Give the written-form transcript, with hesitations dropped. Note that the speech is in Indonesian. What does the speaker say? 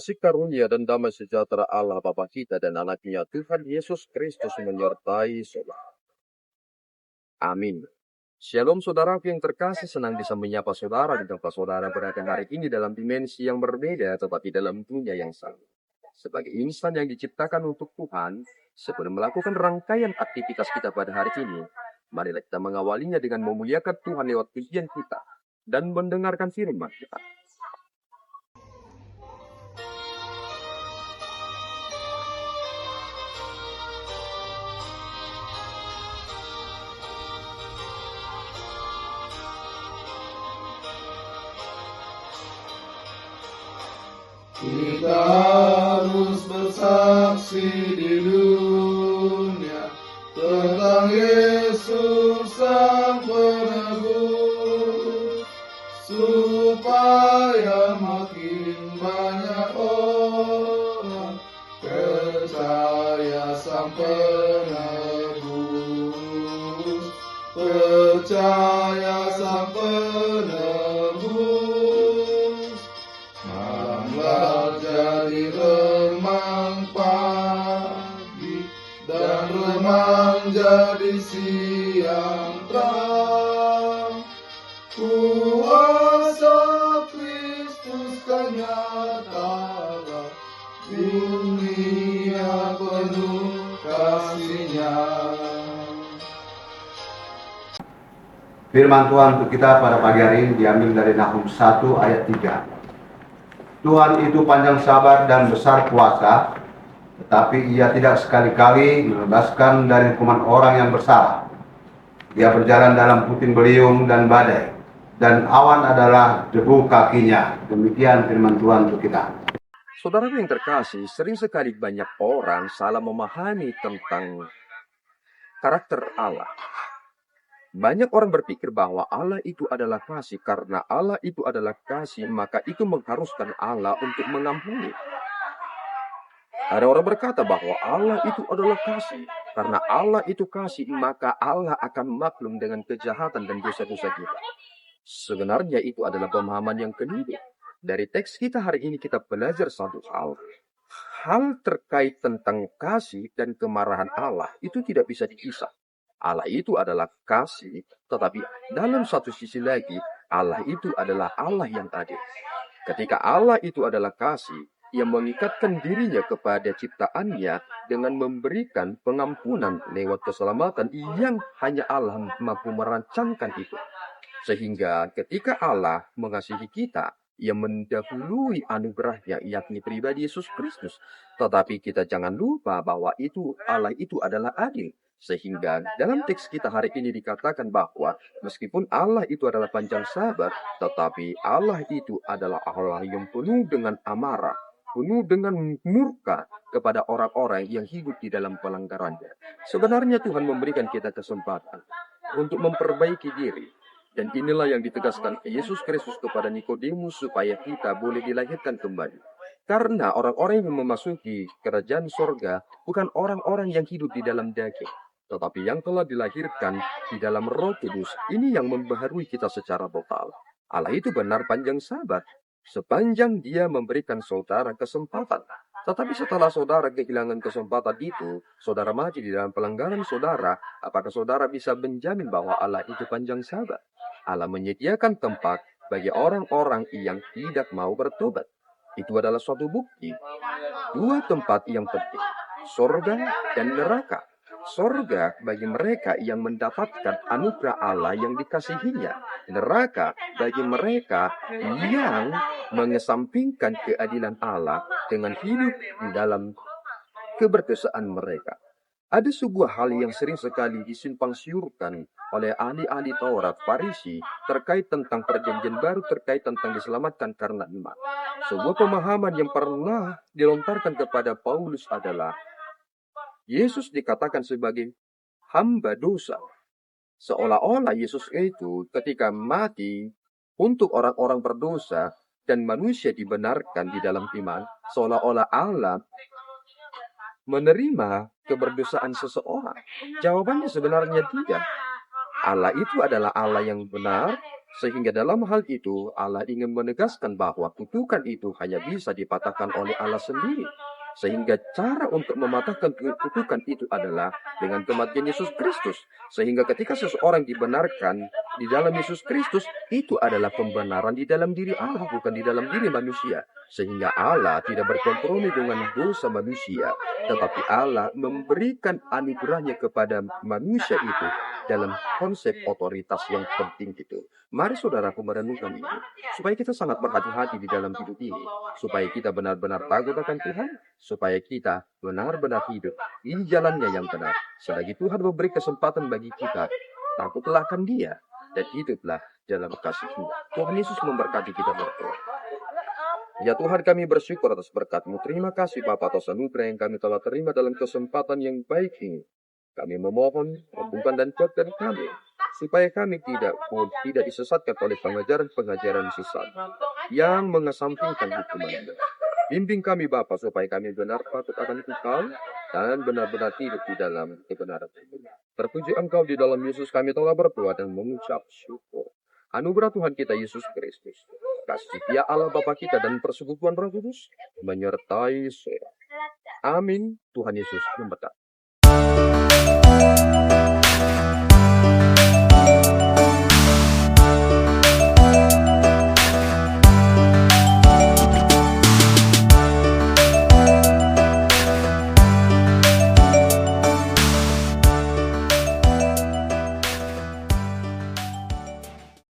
Kasih karunia dan damai sejahtera Allah Bapa kita dan anaknya Tuhan Yesus Kristus menyertai saudara. Amin. Shalom saudaraku yang terkasih, senang bisa menyapa saudara di tempat saudara berada hari ini dalam dimensi yang berbeda tetapi dalam dunia yang sama. Sebagai insan yang diciptakan untuk Tuhan, sebelum melakukan rangkaian aktivitas kita pada hari ini, marilah kita mengawalinya dengan memuliakan Tuhan lewat pujian kita dan mendengarkan firman kita. Kita harus bersaksi di dunia tentang Yesus Sang Penebus, supaya makin banyak orang percaya Sang Penebus, percaya Sang Penebus. Jadi remang pagi dan remang jadi siang terang, kuasa Kristus kan nyata, dunia penuh kasih-Nya. Firman Tuhan untuk kita pada pagi hari ini diambil dari Nahum 1 ayat 3. Tuhan itu panjang sabar dan besar kuasa, tetapi Ia tidak sekali-kali membebaskan dari hukuman orang yang bersalah. Ia berjalan dalam puting beliung dan badai, dan awan adalah debu kakinya. Demikian firman Tuhan untuk kita. Saudara yang terkasih, sering sekali banyak orang salah memahami tentang karakter Allah. Banyak orang berpikir bahwa Allah itu adalah kasih. Karena Allah itu adalah kasih, maka itu mengharuskan Allah untuk mengampuni. Ada orang berkata bahwa Allah itu adalah kasih. Karena Allah itu kasih, maka Allah akan maklum dengan kejahatan dan dosa-dosa kita. Sebenarnya itu adalah pemahaman yang keliru. Dari teks kita hari ini kita belajar satu hal. Hal terkait tentang kasih dan kemarahan Allah itu tidak bisa dipisah. Allah itu adalah kasih, tetapi dalam satu sisi lagi, Allah itu adalah Allah yang adil. Ketika Allah itu adalah kasih, Ia mengikatkan dirinya kepada ciptaannya dengan memberikan pengampunan lewat keselamatan yang hanya Allah mampu merancangkan itu. Sehingga ketika Allah mengasihi kita, Ia mendahului anugerahnya, yakni pribadi Yesus Kristus. Tetapi kita jangan lupa bahwa Allah itu adalah adil. Sehingga dalam teks kita hari ini dikatakan bahwa meskipun Allah itu adalah panjang sabar, tetapi Allah itu adalah Allah yang penuh dengan amarah, penuh dengan murka kepada orang-orang yang hidup di dalam pelanggarannya. Sebenarnya Tuhan memberikan kita kesempatan untuk memperbaiki diri. Dan inilah yang ditegaskan Yesus Kristus kepada Nikodemus supaya kita boleh dilahirkan kembali. Karena orang-orang yang memasuki kerajaan sorga bukan orang-orang yang hidup di dalam daging, tetapi yang telah dilahirkan di dalam Roh Kudus. Ini yang membaharui kita secara total. Allah itu benar panjang sabar, sepanjang Dia memberikan saudara kesempatan. Tetapi setelah saudara kehilangan kesempatan itu, saudara mati di dalam pelanggaran saudara, apakah saudara bisa menjamin bahwa Allah itu panjang sabar? Allah menyediakan tempat bagi orang-orang yang tidak mau bertobat. Itu adalah suatu bukti. Dua tempat yang penting, surga dan neraka. Surga bagi mereka yang mendapatkan anugerah Allah yang dikasihinya. Neraka bagi mereka yang mengesampingkan keadilan Allah dengan hidup dalam keberdosaan mereka. Ada sebuah hal yang sering sekali disimpang siurkan oleh ahli-ahli Taurat Farisi terkait tentang perjanjian baru, terkait tentang diselamatkan karena iman. Sebuah pemahaman yang pernah dilontarkan kepada Paulus adalah Yesus dikatakan sebagai hamba dosa. Seolah-olah Yesus itu ketika mati untuk orang-orang berdosa dan manusia dibenarkan di dalam iman, seolah-olah Allah menerima keberdosaan seseorang. Jawabannya sebenarnya tidak. Allah itu adalah Allah yang benar, Sehingga dalam hal itu, Allah ingin menegaskan bahwa kutukan itu hanya bisa dipatahkan oleh Allah sendiri. Sehingga cara untuk mematahkan kutukan itu adalah dengan kematian Yesus Kristus. Sehingga ketika seseorang dibenarkan di dalam Yesus Kristus, itu adalah pembenaran di dalam diri Allah, bukan di dalam diri manusia. Sehingga Allah tidak berkompromi dengan dosa manusia, tetapi Allah memberikan anugerahnya kepada manusia itu dalam konsep otoritas yang penting itu. Mari saudaraku merenungkan ini, supaya kita sangat berhati-hati di dalam hidup ini, supaya kita benar-benar takut akan Tuhan, supaya kita benar-benar hidup di jalannya yang benar. Selagi Tuhan memberi kesempatan bagi kita, takutlah akan Dia dan hiduplah dalam kasih-Nya. Tuhan Yesus memberkati kita berdoa. Ya Tuhan, kami bersyukur atas berkat-Mu. Terima kasih Bapa atas anugerah yang kami telah terima dalam kesempatan yang baik ini. Kami memohon hubungan dan kuatkan kami, supaya kami tidak disesatkan oleh pengajaran-pengajaran sesat yang mengesampingkan hukuman. Bimbing kami Bapa, supaya kami benar patut akan Engkau dan benar-benar hidup di dalam kebenaran. Terpuji Engkau, di dalam Yesus kami telah berdoa dan mengucap syukur. Anugerah Tuhan kita Yesus Kristus, kasih setia Allah Bapa kita dan persekutuan Roh Kudus menyertai saudara. Amin. Tuhan Yesus memberkati.